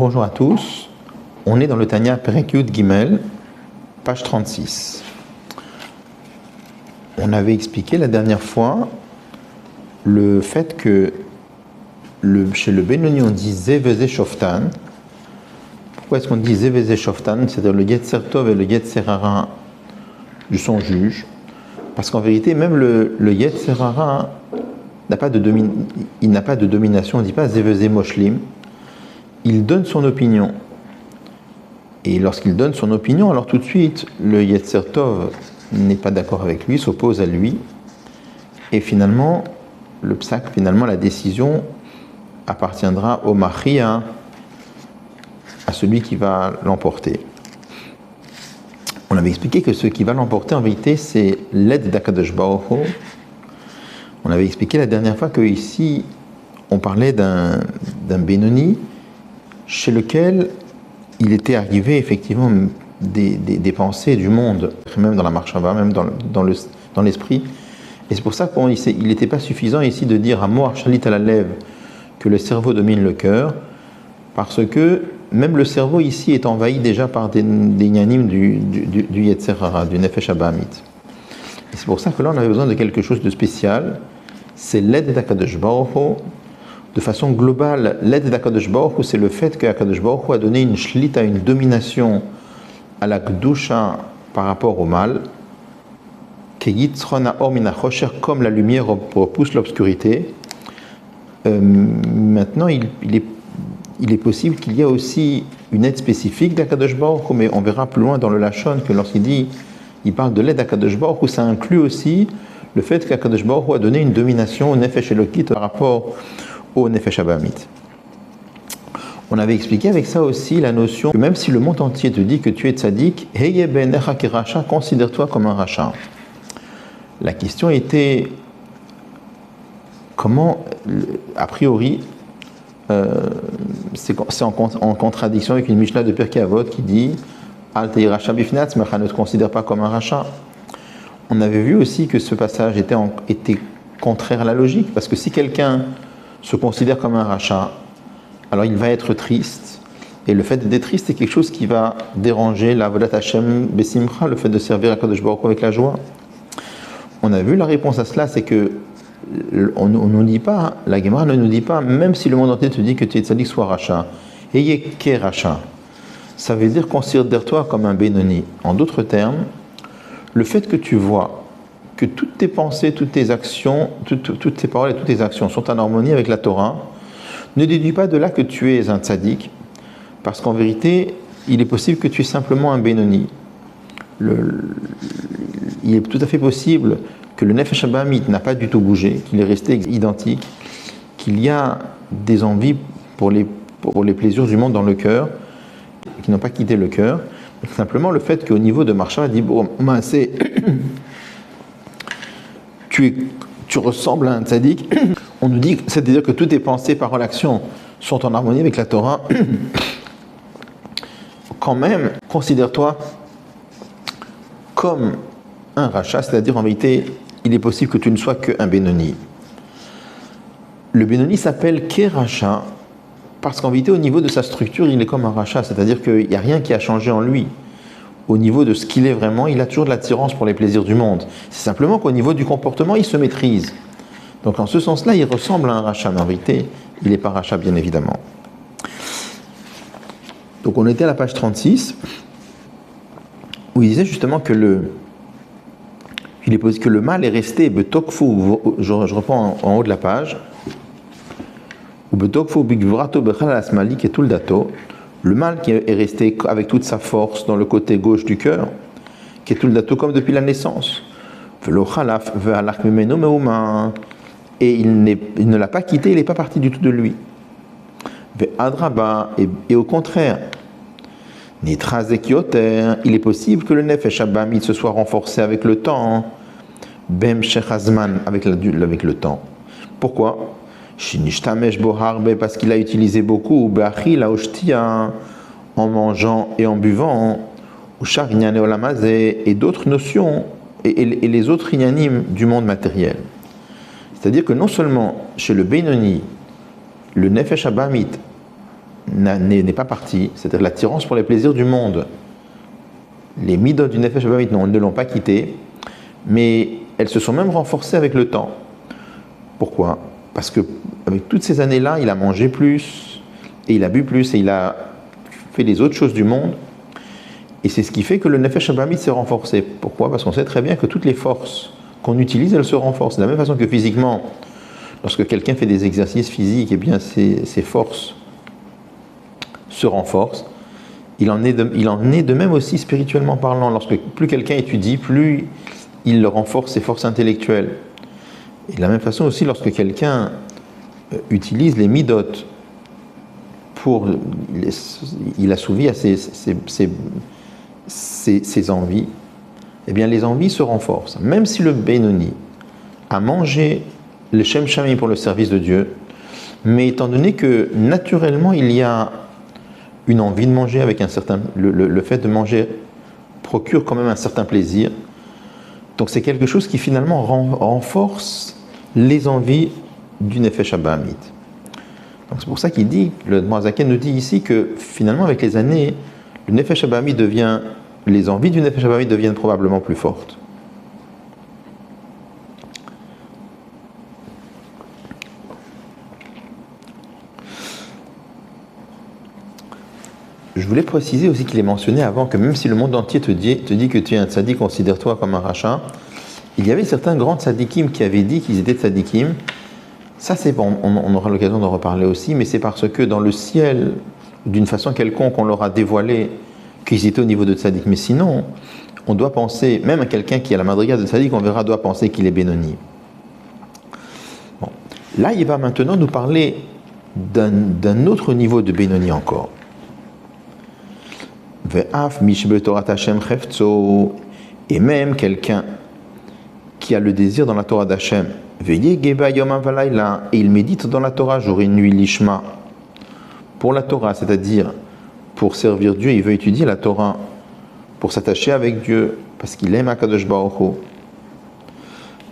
Bonjour à tous, on est dans le Tanya Perek Yud Gimel, page 36. On avait expliqué la dernière fois le fait que chez le Benoni on dit Zeveze Shoftan. Pourquoi est-ce qu'on dit Zeveze Shoftan, c'est-à-dire le Yetzer Tov et le Yetzer Hara de son juge? Parce qu'en vérité, même le Yetzer Hara n'a pas de domination, on ne dit pas Zeveze Moshlim. Il donne son opinion. Et lorsqu'il donne son opinion, alors tout de suite, le Yetzer Tov n'est pas d'accord avec lui, s'oppose à lui. Et finalement, le psak, la décision appartiendra au Machia, à celui qui va l'emporter. On avait expliqué que ce qui va l'emporter, en vérité, c'est l'aide d'Akadosh Baruch Hu. On avait expliqué la dernière fois qu'ici, on parlait d'un Benoni, chez lequel il était arrivé effectivement des pensées du monde, même dans la marche en bas, même dans l'esprit. Et c'est pour ça qu'il n'était pas suffisant ici de dire à Moar Shalit à la lèvre que le cerveau domine le cœur, parce que même le cerveau ici est envahi déjà par des nyanim du Yetzer Hara, du Nefesh Abahamit. Et c'est pour ça que là on avait besoin de quelque chose de spécial, c'est l'aide d'Akadosh Baruch Hu. De façon globale, l'aide d'Akadosh Baruch Hu, c'est le fait qu'Akadosh Baruch Hu a donné une shlita, une domination à la Kedusha par rapport au mal, comme la lumière repousse l'obscurité. Maintenant, il est possible qu'il y ait aussi une aide spécifique d'Akadosh Baruch Hu, mais on verra plus loin dans le Lachon que il parle de l'aide d'Akadosh Baruch Hu, ça inclut aussi le fait qu'Akadosh Baruch Hu a donné une domination au Nefesh Elokit par rapport au Nefesh Abahamit. On avait expliqué avec ça aussi la notion que même si le monde entier te dit que tu es tzaddik, Heye be'enecha keracha, considère-toi comme un rachat. La question était comment, a priori, c'est en contradiction avec une Mishnah de Pirkei Avot qui dit Al tei racha bifnatz, ne te considère pas comme un rachat. On avait vu aussi que ce passage était contraire à la logique, parce que si quelqu'un se considère comme un rachat, alors il va être triste. Et le fait d'être triste, c'est quelque chose qui va déranger la Avodat Hashem Besimcha, le fait de servir à Kadosh Baruch Hu avec la joie. On a vu la réponse à cela, c'est que on nous dit pas, la Gemara ne nous dit pas, même si le monde entier te dit que tu es tzaddik, sois rachat, ayez qu'est rachat. Ça veut dire considère-toi comme un Benoni. En d'autres termes, le fait que tu vois que toutes tes pensées, toutes tes actions, toutes tes paroles et toutes tes actions sont en harmonie avec la Torah, ne déduis pas de là que tu es un tzaddik, parce qu'en vérité, il est possible que tu es simplement un Benoni. Il est tout à fait possible que le Nefesh Abahamit n'a pas du tout bougé, qu'il est resté identique, qu'il y a des envies pour les plaisirs du monde dans le cœur, qui n'ont pas quitté le cœur. Simplement le fait qu'au niveau de Marsha, dit bon, c'est tu ressembles à un tzaddik. On nous dit, c'est-à-dire que toutes tes pensées, paroles, actions sont en harmonie avec la Torah. Quand même, considère-toi comme un rachat, c'est-à-dire en vérité, il est possible que tu ne sois qu'un Benoni. Le Benoni s'appelle Keracha parce qu'en vérité, au niveau de sa structure, il est comme un rachat, c'est-à-dire qu'il n'y a rien qui a changé en lui. Au niveau de ce qu'il est vraiment, il a toujours de l'attirance pour les plaisirs du monde. C'est simplement qu'au niveau du comportement, il se maîtrise. Donc en ce sens-là, il ressemble à un rachat, mais en vérité, il n'est pas rachat, bien évidemment. Donc on était à la page 36, où il disait justement que le mal est resté betokfu, je reprends en haut de la page, ou betokfu bigvrato bechal asmali ketul dato, le mal qui est resté avec toute sa force dans le côté gauche du cœur, ketul dato comme depuis la naissance, velo khalaf ve'alach mimeno meuma, et il ne l'a pas quitté, il n'est pas parti du tout de lui. Ve'adraba, et au contraire, Nitra zekioter, il est possible que le Nefesh Abahamit se soit renforcé avec le temps, Bem Shechazman, avec le temps. Pourquoi? Shinishtamesh boharbe, parce qu'il a utilisé beaucoup, Be'achi la oshtia, en mangeant et en buvant, ou Sharinyane olamazé, et d'autres notions, et les autres inyanim du monde matériel. C'est-à-dire que non seulement chez le Benoni, le Nefesh Abahamit n'est pas partie, c'est-à-dire l'attirance pour les plaisirs du monde. Les midot du Nefesh Abamit ne l'ont pas quitté, mais elles se sont même renforcées avec le temps. Pourquoi? Parce que avec toutes ces années-là, il a mangé plus, et il a bu plus, et il a fait les autres choses du monde. Et c'est ce qui fait que le Nefesh Abamit s'est renforcé. Pourquoi? Parce qu'on sait très bien que toutes les forces qu'on utilise, elles se renforcent. De la même façon que physiquement, lorsque quelqu'un fait des exercices physiques, eh bien ses forces se renforcent. Il en est de même aussi spirituellement parlant. Lorsque plus quelqu'un étudie, plus il renforce ses forces intellectuelles. Et de la même façon aussi, lorsque quelqu'un utilise les midot il assouvit à ses envies, eh bien les envies se renforcent. Même si le Benoni a mangé le Shem Shami pour le service de Dieu, mais étant donné que naturellement il y a une envie de manger avec un certain... Le fait de manger procure quand même un certain plaisir. Donc c'est quelque chose qui finalement renforce les envies du Nefesh Abamit. Donc c'est pour ça qu'il dit, le Moazaken nous dit ici que finalement avec les années, le Nefesh Abamit les envies du Nefesh Abamit deviennent probablement plus fortes. Je voulais préciser aussi qu'il est mentionné avant que même si le monde entier te dit que tu es un tzaddik, considère-toi comme un rachat, il y avait certains grands tzaddikim qui avaient dit qu'ils étaient tzaddikim. Ça c'est bon, on aura l'occasion d'en reparler aussi, mais c'est parce que dans le ciel, d'une façon quelconque, on leur a dévoilé qu'ils étaient au niveau de tzaddik. Mais sinon, on doit penser, même à quelqu'un qui a la madriga de tzaddik, on verra, doit penser qu'il est Benoni. Bon. Là, il va maintenant nous parler d'un autre niveau de Benoni encore. Et même quelqu'un qui a le désir dans la Torah d'Hachem, et il médite dans la Torah jour et nuit l'ishma pour la Torah, c'est-à-dire pour servir Dieu, il veut étudier la Torah pour s'attacher avec Dieu parce qu'il aime HaKadosh Baruch Hu.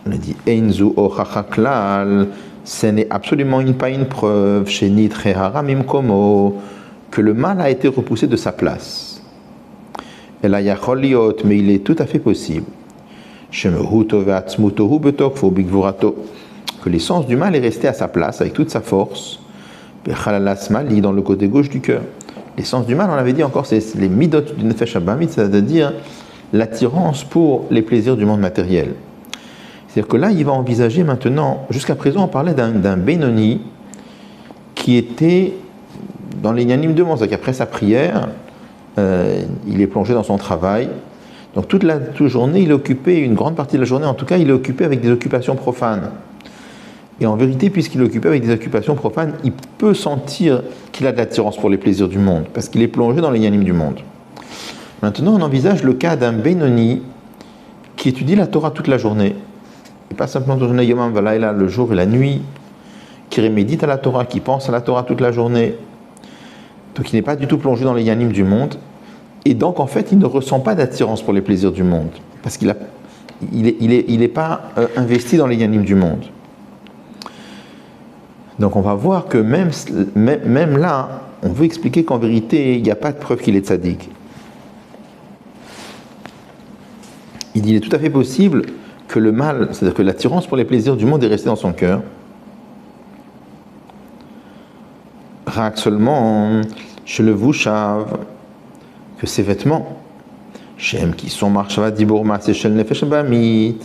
On a dit Einzu ochacha klal, ce n'est absolument pas une preuve chez Nitre Haramim Komo que le mal a été repoussé de sa place. Et là, mais il est tout à fait possible que l'essence du mal est restée à sa place avec toute sa force dans le côté gauche du cœur. L'essence du mal, on avait dit encore, c'est les midot du Nefesh Abamit, c'est-à-dire l'attirance pour les plaisirs du monde matériel. C'est-à-dire que là, il va envisager maintenant, jusqu'à présent, on parlait d'un Benoni qui était dans les Yanim de monde, c'est-à-dire qu'après sa prière, il est plongé dans son travail. Donc toute la journée, il est occupé, une grande partie de la journée en tout cas, il est occupé avec des occupations profanes. Et en vérité, puisqu'il est occupé avec des occupations profanes, il peut sentir qu'il a de l'attirance pour les plaisirs du monde, parce qu'il est plongé dans les yanim du monde. Maintenant, on envisage le cas d'un Benoni qui étudie la Torah toute la journée, et pas simplement toute la journée, Yomam Valaïla, le jour et la nuit, qui médite à la Torah, qui pense à la Torah toute la journée, donc il n'est pas du tout plongé dans les yanim du monde, et donc en fait, il ne ressent pas d'attirance pour les plaisirs du monde, parce qu'il n'est pas investi dans les yanim du monde. Donc on va voir que même là, on veut expliquer qu'en vérité, il n'y a pas de preuve qu'il est tzaddik. Il est tout à fait possible que le mal, c'est-à-dire que l'attirance pour les plaisirs du monde est restée dans son cœur. Rak seulement, chez le vouchav, que ses vêtements, Shem qui sont marshava dibourma, c'est shel nefesh abamit,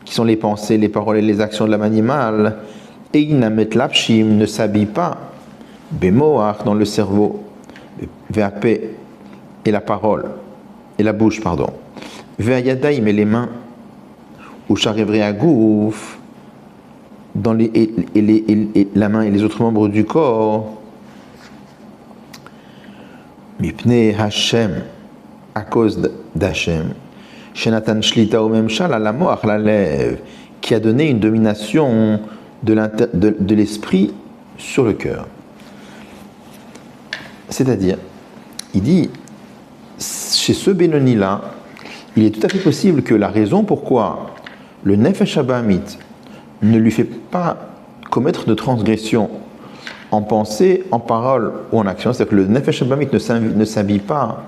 qui sont les pensées, les paroles et les actions de l'âme animale, et Inamet Lapshim ne s'habille pas, Bemoach dans le cerveau, VAP et la parole, et la bouche, pardon, Veayadaim et les mains, ou Charevriagouf, dans la main et les autres membres du corps, Mipne Hashem, à cause d'Hashem, Shenatan Shlita ou Memshal, à la moach, la lèvre, qui a donné une domination de l'esprit sur le cœur. C'est-à-dire, il dit, chez ce Benoni-là, il est tout à fait possible que la raison pourquoi le Nefesh Abamit ne lui fait pas commettre de transgression en pensée, en parole ou en action. C'est-à-dire que le Nefesh Abamit ne s'habille pas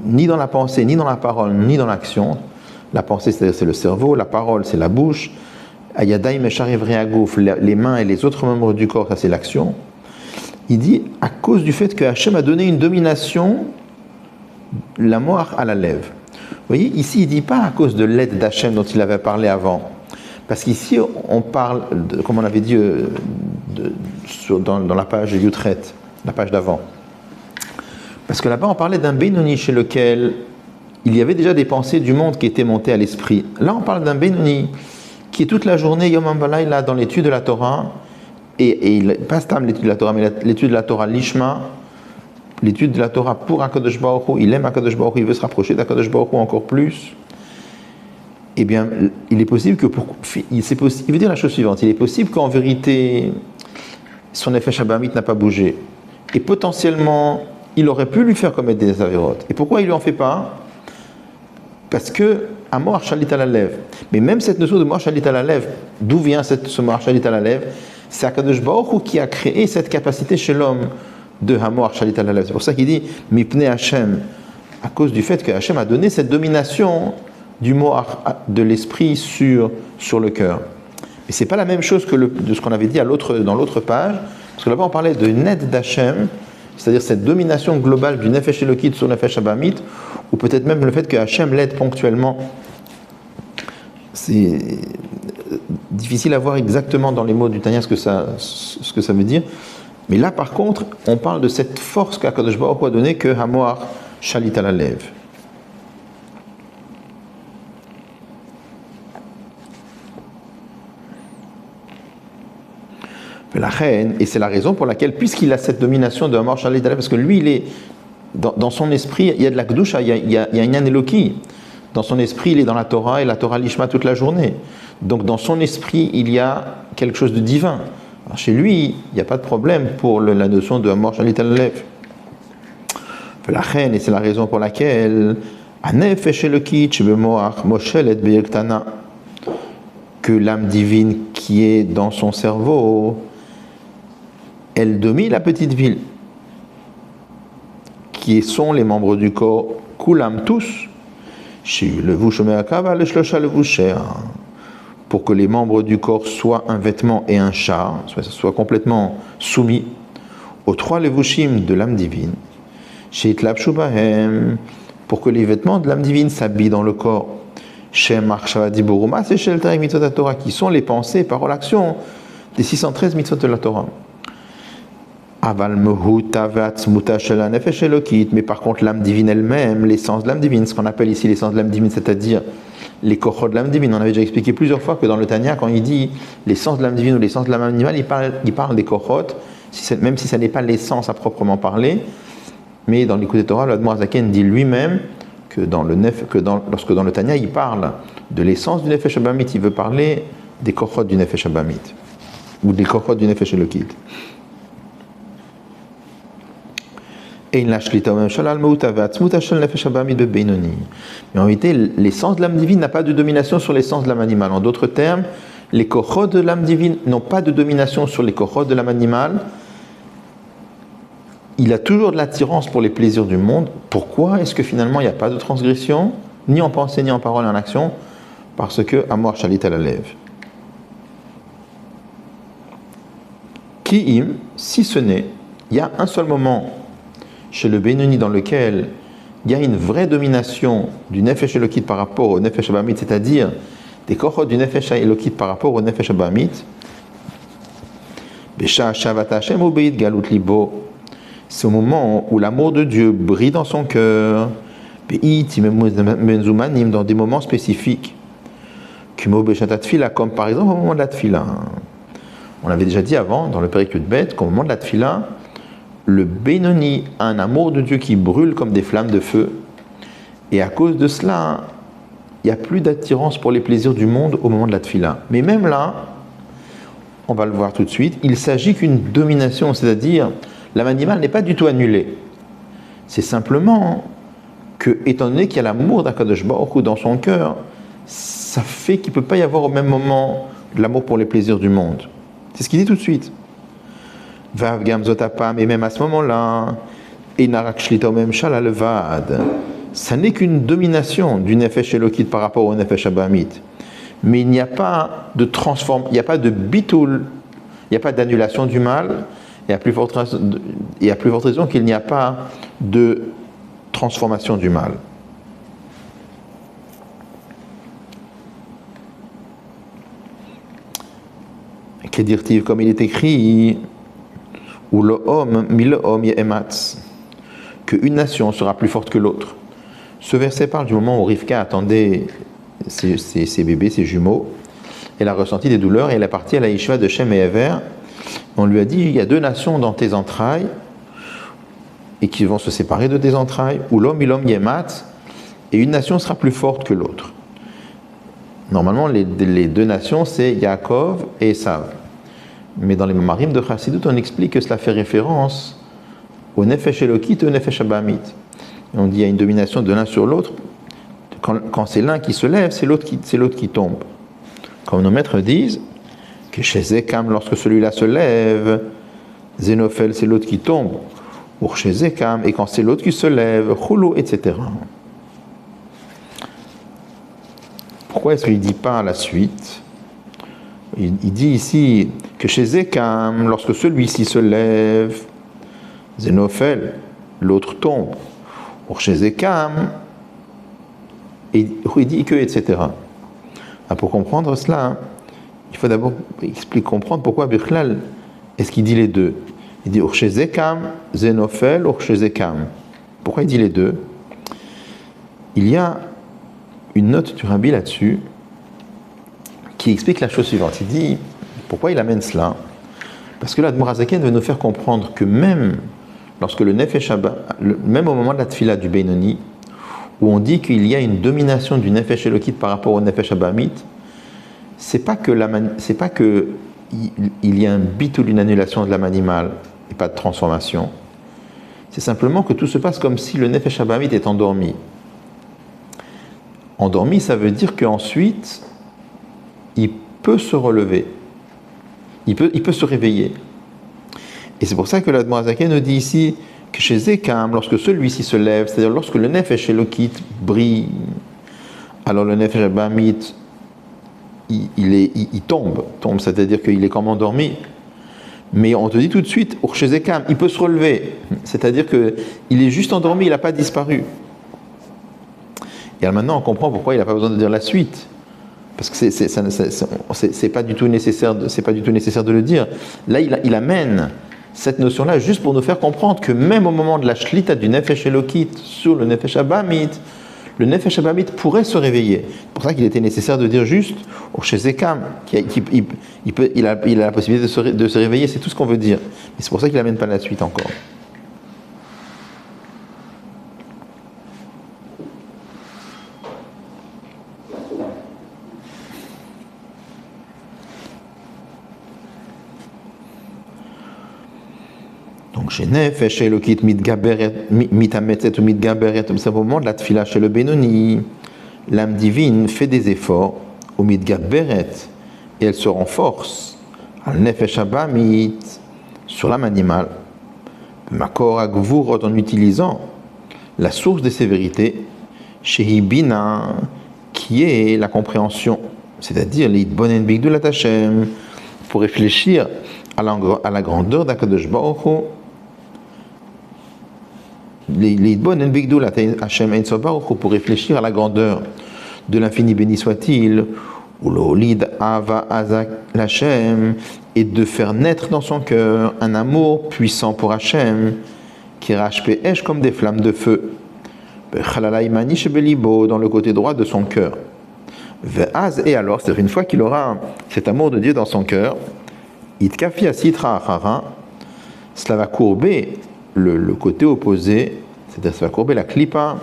ni dans la pensée, ni dans la parole, ni dans l'action. La pensée, c'est le cerveau, la parole, c'est la bouche. Ayadaim et Shariv Reagouf, les mains et les autres membres du corps, ça c'est l'action. Il dit, à cause du fait que Hachem a donné une domination, la mort à la lèvre. Vous voyez, ici, il ne dit pas à cause de l'aide d'Hachem dont il avait parlé avant. Parce qu'ici, on parle, comme on avait dit dans la page Yutret, la page d'avant. Parce que là-bas, on parlait d'un Benoni chez lequel il y avait déjà des pensées du monde qui étaient montées à l'esprit. Là, on parle d'un Benoni qui est toute la journée, Yom HaMalayla, dans l'étude de la Torah, et pas stam l'étude de la Torah, mais l'étude de la Torah Lishma, l'étude de la Torah pour Akadosh Baruch Hu, il aime Akadosh Baruch Hu, il veut se rapprocher d'Akadosh Baruch Hu encore plus. Eh bien, il est possible que il veut dire la chose suivante, il est possible qu'en vérité, son effet Shabamit n'a pas bougé. Et potentiellement, il aurait pu lui faire commettre des avérotes. Et pourquoi il ne lui en fait pas? Parce que Amor Shalit à la lèvre. Mais même cette notion de Mor Shalit à la lèvre, d'où vient ce Mor Shalit à la lèvre? C'est Akadosh Baruch Hu qui a créé cette capacité chez l'homme de Hamor Shalit à la lèvre. C'est pour ça qu'il dit Mipne Hashem, à cause du fait que Hashem a donné cette domination du mot de l'esprit sur le cœur. Et c'est pas la même chose que de ce qu'on avait dit dans l'autre page, parce que là-bas on parlait de net d'Hachem, c'est-à-dire cette domination globale du Nefesh Elokit sur le Nefesh Abamit, ou peut-être même le fait que Hachem l'aide ponctuellement. C'est difficile à voir exactement dans les mots du Tanya ce que ça veut dire, mais là par contre, on parle de cette force qu'Akadosh Baruch Hu a donnée que Hamoar Shalit à la lèvre. La reine, et c'est la raison pour laquelle, puisqu'il a cette domination de Hamor Shalit, parce que lui, il est dans son esprit, il y a de la Kedusha, il y a un Eloki. Dans son esprit, il est dans la Torah et la Torah Lishma toute la journée. Donc, dans son esprit, il y a quelque chose de divin. Alors, chez lui, il n'y a pas de problème pour la notion de Hamor Shalit al-Lev. La reine, et c'est la raison pour laquelle, que l'âme divine qui est dans son cerveau, elle domine la petite ville, qui sont les membres du corps, Kulam tous, pour que les membres du corps soient un vêtement et un char, soient complètement soumis aux trois levushim de l'âme divine, pour que les vêtements de l'âme divine s'habillent dans le corps, qui sont les pensées, paroles, actions des 613 mitzvot de la Torah. Mais par contre, l'âme divine elle-même, l'essence de l'âme divine, ce qu'on appelle ici l'essence de l'âme divine, c'est-à-dire les kochot de l'âme divine. On avait déjà expliqué plusieurs fois que dans le Tanya, quand il dit l'essence de l'âme divine ou l'essence de l'âme animale, il parle des kochot, même si ça n'est pas l'essence à proprement parler. Mais dans l'écoute des Torah, l'Admor Zaken dit lui-même que lorsque dans le Tanya, il parle de l'essence du Nefesh Abamit, il veut parler des kochot du Nefesh Abamit, ou des kochot du Nefesh Elokit. Mais en réalité, l'essence de l'âme divine n'a pas de domination sur l'essence de l'âme animale. En d'autres termes, les kochot de l'âme divine n'ont pas de domination sur les kochot de l'âme animale. Il a toujours de l'attirance pour les plaisirs du monde. Pourquoi est-ce que finalement il n'y a pas de transgression, ni en pensée, ni en parole, ni en action? Parce que Amor Shalit à la lèvre. Ki'im, si ce n'est, il y a un seul moment chez le Benoni dans lequel il y a une vraie domination du Nefesh Elokit par rapport au Nefesh Abamit, c'est-à-dire des kochot du Nefesh Elokit par rapport au Nefesh Abamit, Besha Shavat Hashem ou Beit Galut Libo, c'est au moment où l'amour de Dieu brille dans son cœur, dans des moments spécifiques, comme par exemple au moment de la tfila. On avait déjà dit avant, dans le Péricule de Beth, qu'au moment de la tfila, le Benoni a un amour de Dieu qui brûle comme des flammes de feu. Et à cause de cela, il n'y a plus d'attirance pour les plaisirs du monde au moment de la tfila. Mais même là, on va le voir tout de suite, il s'agit qu'une domination, c'est-à-dire l'âme animale n'est pas du tout annulée. C'est simplement que, étant donné qu'il y a l'amour d'Akadosh Baruch Hu dans son cœur, ça fait qu'il ne peut pas y avoir au même moment de l'amour pour les plaisirs du monde. C'est ce qu'il dit tout de suite. Vav gam zotapam, et même à ce moment-là, et narak shlita même shalalevad. Ça n'est qu'une domination du nefesh elokit par rapport au nefesh abamit. Mais il n'y a pas de il n'y a pas de bitoul, il n'y a pas d'annulation du mal, et à plus forte raison qu'il n'y a pas de transformation du mal. Kedirtiv, comme il est écrit, ou le homme, mille homme yematz, qu'une nation sera plus forte que l'autre. Ce verset parle du moment où Rivka attendait ses bébés, ses jumeaux. Elle a ressenti des douleurs et elle est partie à la Yeshiva de Shem et Ever. On lui a dit, il y a deux nations dans tes entrailles et qui vont se séparer de tes entrailles, ou l'homme yemat, et une nation sera plus forte que l'autre. Normalement, les deux nations, c'est Yaakov et Esav. Mais dans les Mamarim de Chassidut, on explique que cela fait référence au Nefesh Elokit et au Nefesh Abamit. Et on dit qu'il y a une domination de l'un sur l'autre. Quand c'est l'un qui se lève, c'est l'autre qui tombe. Comme nos maîtres disent que chez Zekam, lorsque celui-là se lève, Zénophel, c'est l'autre qui tombe. Ou chez Zekam, et quand c'est l'autre qui se lève, Choulou, etc. Pourquoi est-ce qu'il ne dit pas la suite? Il dit ici que chez Zekam, lorsque celui-ci se lève, Zénophel, l'autre tombe. Ou chez Zekam, et il dit que, etc. Pour comprendre cela, il faut d'abord comprendre pourquoi Birklal, est-ce qu'il dit les deux? Il dit chez Zekam, Zénophel, ou chez Zekam. Pourquoi il dit les deux? Il y a une note du Rabbi là-dessus qui explique la chose suivante. Il dit, pourquoi il amène cela? Parce que l'Admor HaZaken veut nous faire comprendre que même lorsque le Nefesh même au moment de la Tfila du Beinoni, où on dit qu'il y a une domination du Nefesh Elokit par rapport au Nefesh Abamit, c'est pas que il y a un bit ou une annulation de l'âme animale et pas de transformation. C'est simplement que tout se passe comme si le Nefesh Abamit est endormi. Endormi, ça veut dire qu'ensuite, il peut se relever. Il peut se réveiller. Et c'est pour ça que l'Admor HaZaken nous dit ici que chez Zekam, lorsque celui-ci se lève, c'est-à-dire lorsque le Nefesh Elokit brille, alors le Nefesh Abamit, il tombe, c'est-à-dire qu'il est comme endormi. Mais on te dit tout de suite, chez Zekam, il peut se relever, c'est-à-dire qu'il est juste endormi, il n'a pas disparu. Et alors maintenant, on comprend pourquoi il n'a pas besoin de dire la suite. Parce que c'est pas du tout nécessaire de le dire. Là, il amène cette notion-là juste pour nous faire comprendre que même au moment de la shlita du Nefesh Elokit sur le Nefesh Abamit, le Nefesh Abamit pourrait se réveiller. C'est pour ça qu'il était nécessaire de dire juste chez Zekam, il a la possibilité de se réveiller, c'est tout ce qu'on veut dire. Mais c'est pour ça qu'il n'amène pas la suite encore. Chez Nefesh Elokit mitametzet ou mitgaberet, c'est au moment de la tfila chez le Benoni, l'âme divine fait des efforts au mitgaberet et elle se renforce al Nefesh Abamit sur l'âme animale, makor agvurot, en utilisant la source de sévérité chez Hibina, qui est la compréhension, c'est-à-dire l'idbonen bigdulat Hashem, pour réfléchir à la grandeur d'Akadosh Baruch Hu. Pour réfléchir à la grandeur de l'infini, béni soit-il, ou l'olid ava azak l'Hachem, et de faire naître dans son cœur un amour puissant pour Hachem, qui rachpe esh comme des flammes de feu, dans le côté droit de son cœur. Et alors, c'est une fois qu'il aura cet amour de Dieu dans son cœur, cela va courber le côté opposé, c'est-à-dire ça va courber la klipa,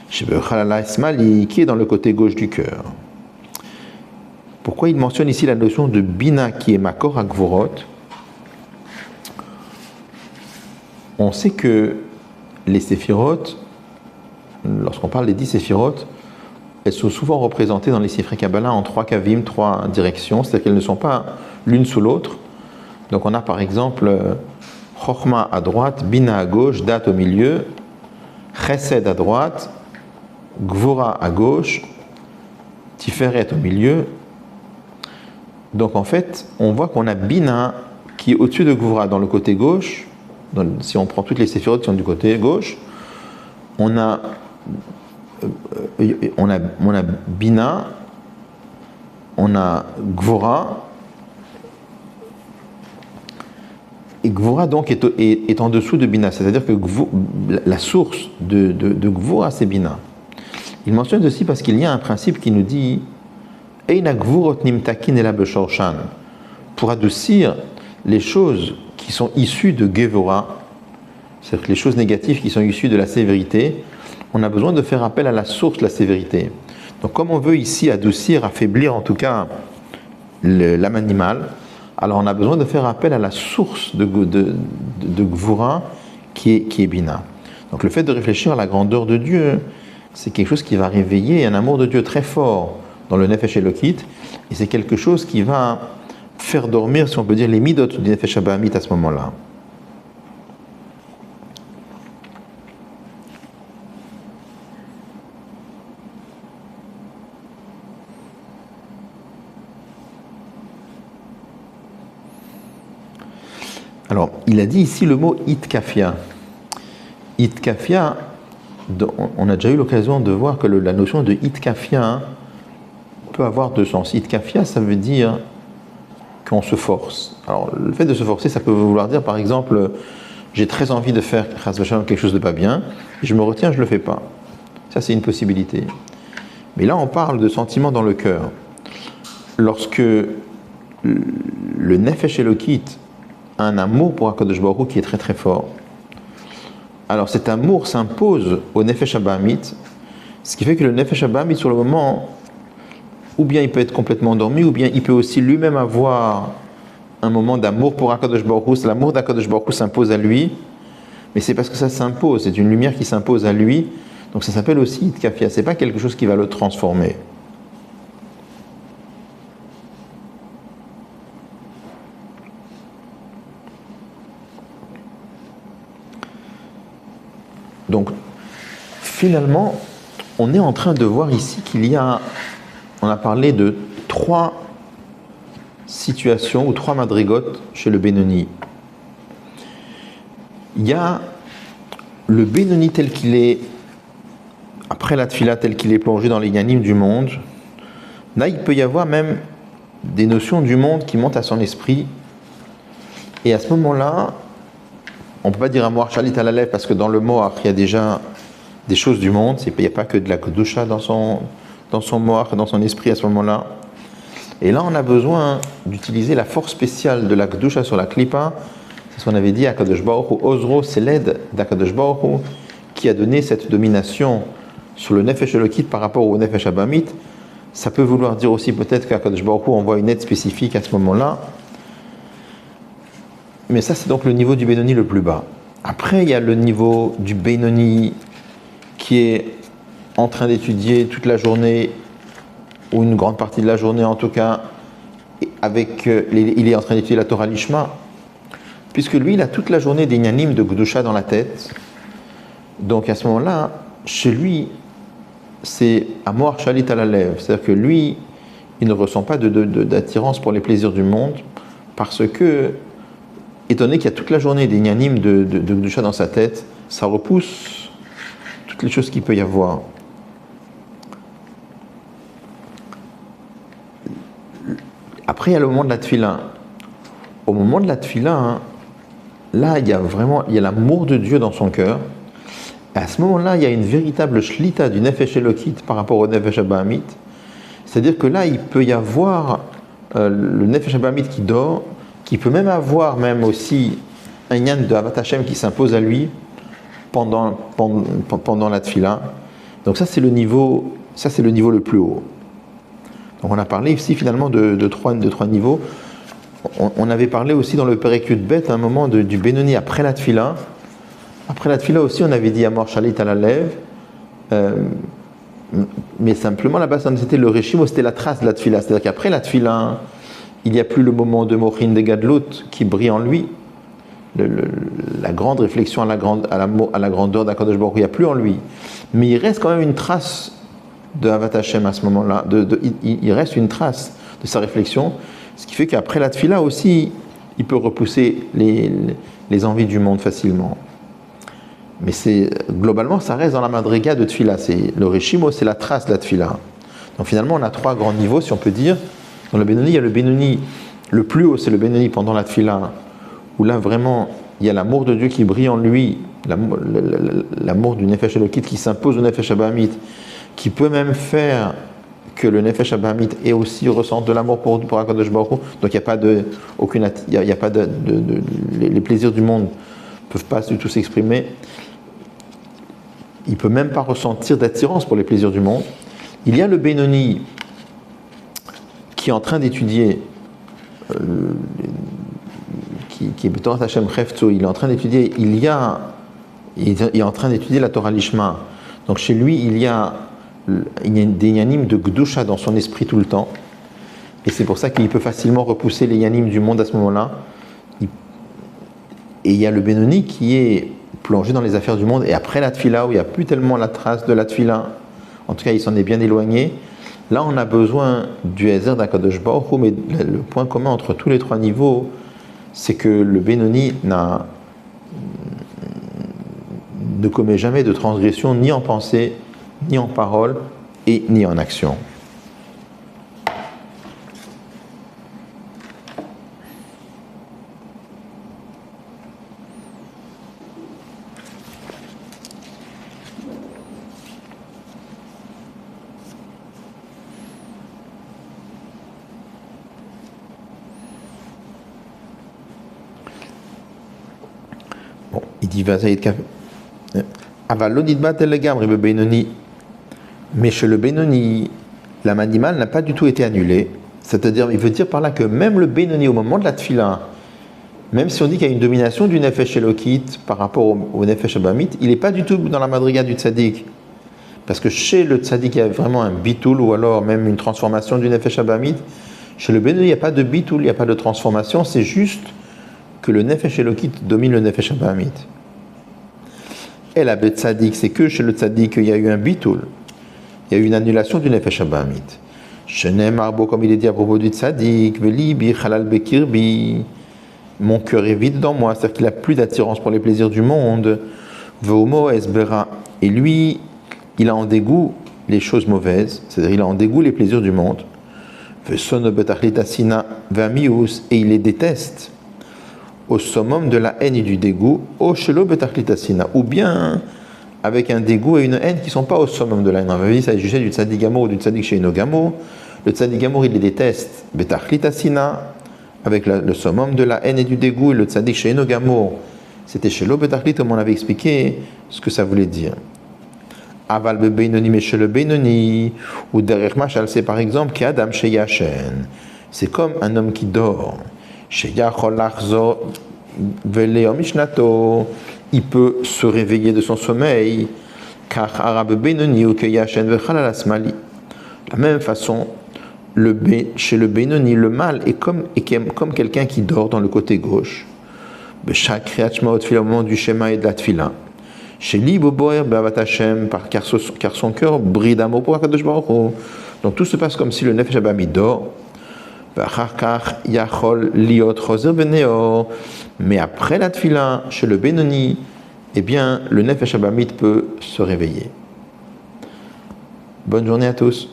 qui est dans le côté gauche du cœur. Pourquoi il mentionne ici la notion de bina qui est makor agvorot? On sait que les séphirotes, lorsqu'on parle des 10 séphirotes, elles sont souvent représentées dans les Sifrei Kabbalah en 3 kavim, 3 directions, c'est-à-dire qu'elles ne sont pas l'une sous l'autre. Donc on a par exemple Chokhma à droite, Bina à gauche, Dat au milieu, Chesed à droite, Gvura à gauche, Tiferet au milieu. Donc en fait, on voit qu'on a Bina qui est au-dessus de Gvura dans le côté gauche. Donc, si on prend toutes les séphirotes qui sont du côté gauche, on a Bina, on a Gvura, et Gvura donc est en dessous de Bina, c'est-à-dire que la source de Gvura c'est Bina. Il mentionne aussi parce qu'il y a un principe qui nous dit Eina Gvurot nimtakin ela beshorshan, pour adoucir les choses qui sont issues de Gevura, c'est-à-dire que les choses négatives qui sont issues de la sévérité, on a besoin de faire appel à la source de la sévérité. Donc comme on veut ici adoucir, affaiblir en tout cas l'âme animale, alors on a besoin de faire appel à la source de Gvura qui est Bina. Donc le fait de réfléchir à la grandeur de Dieu, c'est quelque chose qui va réveiller un amour de Dieu très fort dans le Nefesh Elokit, et c'est quelque chose qui va faire dormir, si on peut dire, les midot du Nefesh Abahamit à ce moment-là. Alors, il a dit ici le mot itkafia. Itkafia, on a déjà eu l'occasion de voir que la notion de itkafia peut avoir deux sens. Itkafia, ça veut dire qu'on se force. Alors, le fait de se forcer, ça peut vouloir dire, par exemple, j'ai très envie de faire quelque chose de pas bien, je me retiens, je ne le fais pas. Ça, c'est une possibilité. Mais là, on parle de sentiments dans le cœur. Lorsque le Nefesh Elokit a un amour pour HaKadosh Baruch Hu qui est très très fort, alors cet amour s'impose au Nefesh Abahamit, ce qui fait que le Nefesh Abahamit, sur le moment, ou bien il peut être complètement endormi, ou bien il peut aussi lui-même avoir un moment d'amour pour HaKadosh Baruch Hu. L'amour d'HaKadosh Baruch Hu s'impose à lui, mais c'est parce que ça s'impose, c'est une lumière qui s'impose à lui, donc ça s'appelle aussi Itkafia, c'est pas quelque chose qui va le transformer. Donc, finalement, on est en train de voir ici qu'il y a, on a parlé de 3 situations ou 3 madrigotes chez le Benoni. Il y a le Benoni tel qu'il est, après la Tfila tel qu'il est plongé dans les yanim du monde. Là, il peut y avoir même des notions du monde qui montent à son esprit. Et à ce moment-là, on ne peut pas dire un Moar Shalit à la lèvre parce que dans le Moar, il y a déjà des choses du monde. Il n'y a pas que de la Kedusha dans son Moar, dans son esprit à ce moment-là. Et là, on a besoin d'utiliser la force spéciale de la Kedusha sur la Klippa. C'est ce qu'on avait dit à Kadosh Baruch Hu. Ozro, c'est l'aide d'Akadosh Baruch Hu qui a donné cette domination sur le Nefesh Elokit par rapport au Nefesh Abahamit. Ça peut vouloir dire aussi peut-être qu'Akadosh Baruch Hu envoie une aide spécifique à ce moment-là. Mais ça, c'est donc le niveau du Benoni le plus bas. Après, il y a le niveau du Benoni qui est en train d'étudier toute la journée, ou une grande partie de la journée en tout cas, il est en train d'étudier la Torah Lishma, puisque lui, il a toute la journée des Nyanim de Gdusha dans la tête. Donc à ce moment-là, chez lui, c'est Amor Shalit à la lèvre. C'est-à-dire que lui, il ne ressent pas d'attirance pour les plaisirs du monde, parce que, étant donné qu'il y a toute la journée des Nyanim de Gdusha dans sa tête, ça repousse toutes les choses qu'il peut y avoir. Après, il y a le moment de la Tfila. Au moment de la Tfila, là, il y a l'amour de Dieu dans son cœur. Et à ce moment-là, il y a une véritable shlita du Nefesh Elokit par rapport au Nefesh Abahamit. C'est-à-dire que là, il peut y avoir le Nefesh Abahamit qui dort, qui peut même avoir même aussi un yan de Avat Hashem qui s'impose à lui pendant la Tfila. Donc ça, c'est le niveau le plus haut. Donc on a parlé ici finalement de trois niveaux. On avait parlé aussi dans le Perek Yud Bet à un moment du Benoni après la Tfila. Après la Tfila aussi, on avait dit Amor Shalit à la lèvre. Mais simplement là-bas, c'était le Réchim, c'était la trace de la Tfila. C'est-à-dire qu'après la Tfila, il n'y a plus le moment de Mochin de Gadlut qui brille en lui, la grande réflexion à la grandeur d'Akadosh Baruch Hu, il n'y a plus en lui. Mais il reste quand même une trace de Avat Hashem à ce moment-là. Il reste une trace de sa réflexion, ce qui fait qu'après la tfila aussi, il peut repousser les envies du monde facilement. Mais globalement, ça reste dans la madriga de tfila. Le Reshimo, c'est la trace de la tfila. Donc finalement, on a trois grands niveaux, si on peut dire. Dans le Benoni, il y a le Benoni, le plus haut, c'est le Benoni pendant la tfila, où là vraiment, il y a l'amour de Dieu qui brille en lui, l'amour du Nefesh Elokit qui s'impose au Nefesh Abahamit, qui peut même faire que le Nefesh Abahamit ait aussi ressente de l'amour pour Akadosh Baruch Hu. Donc il n'y a pas les plaisirs du monde ne peuvent pas du tout s'exprimer. Il ne peut même pas ressentir d'attirance pour les plaisirs du monde. Il y a le Benoni qui est en train d'étudier, qui est Torah Hashem Chefzo, il est en train d'étudier, il est en train d'étudier la Torah Lishma. Donc chez lui, il y a des yanim de Gdusha dans son esprit tout le temps. Et c'est pour ça qu'il peut facilement repousser les yanim du monde à ce moment-là. Et il y a le Benoni qui est plongé dans les affaires du monde. Et après la tfila, où il n'y a plus tellement la trace de la tfila, en tout cas il s'en est bien éloigné, là on a besoin du Ezer d'Akadosh Baruch Hu. Mais le point commun entre tous les trois niveaux, c'est que le Benoni ne commet jamais de transgression, ni en pensée, ni en parole, et ni en action. Bon, il dit Vazaïd Kaf. Mais chez le Benoni, l'âme animale n'a pas du tout été annulée. C'est-à-dire, il veut dire par là que même le Benoni, au moment de la tfila, même si on dit qu'il y a une domination du Nefesh Elokit par rapport au Nefesh Abahamit, il n'est pas du tout dans la madriga du Tzadik. Parce que chez le Tzadik, il y a vraiment un bitoul ou alors même une transformation du Nefesh Abahamit. Chez le Benoni, il n'y a pas de bitoul, il n'y a pas de transformation, c'est juste que le Nefesh Elokit domine le Nefesh Abahamit. Et la bête Tzadik, c'est que chez le Tzadik, il y a eu un bitoul. Il y a eu une annulation du Nefesh Abahamit. Shenem Arbo, comme il est dit à propos du Tzadik, Velibi, Chalal Bekirbi, mon cœur est vide dans moi, c'est-à-dire qu'il n'a plus d'attirance pour les plaisirs du monde. Veomo Esbera, et lui, il a en dégoût les choses mauvaises, c'est-à-dire il a en dégoût les plaisirs du monde. Vesono Betachlitasina Vamius, et il les déteste au summum de la haine et du dégoût, au Shelo Betachlitasina, ou bien avec un dégoût et une haine qui ne sont pas au summum de la haine. On avait dit, ça jugeait du Tzadik Gamour ou du Tzadik Sheino Gamour. Le Tzadik Gamour, il les déteste, Betachlitasina, avec le summum de la haine et du dégoût, et le Tzadik Sheino Gamour, c'était Shelo Betachlit, comme on avait expliqué ce que ça voulait dire. Aval be Beinoni, mais chez le Beinoni, ou derrière Machal, c'est par exemple qu'Adam chez Yachen, c'est comme un homme qui dort. Chez Yachol Lachzo Veleo Mishnato, il peut se réveiller de son sommeil, car Arabe Benoni ou que Yachen Vechalal Asmali. De la même façon, chez le Benoni, le mal est comme quelqu'un qui dort dans le côté gauche. Chaque Kriachmaot Tfila, au moment du Shema et de la Tfila. Chez Liboboer Be'avat Hashem, car son cœur brille d'amour pour Akadosh Baruch Hu. Donc tout se passe comme si le Nefesh Abahamit dort. Mais après la Tfila, chez le Benoni, eh bien, le Nefesh Abahamit peut se réveiller. Bonne journée à tous.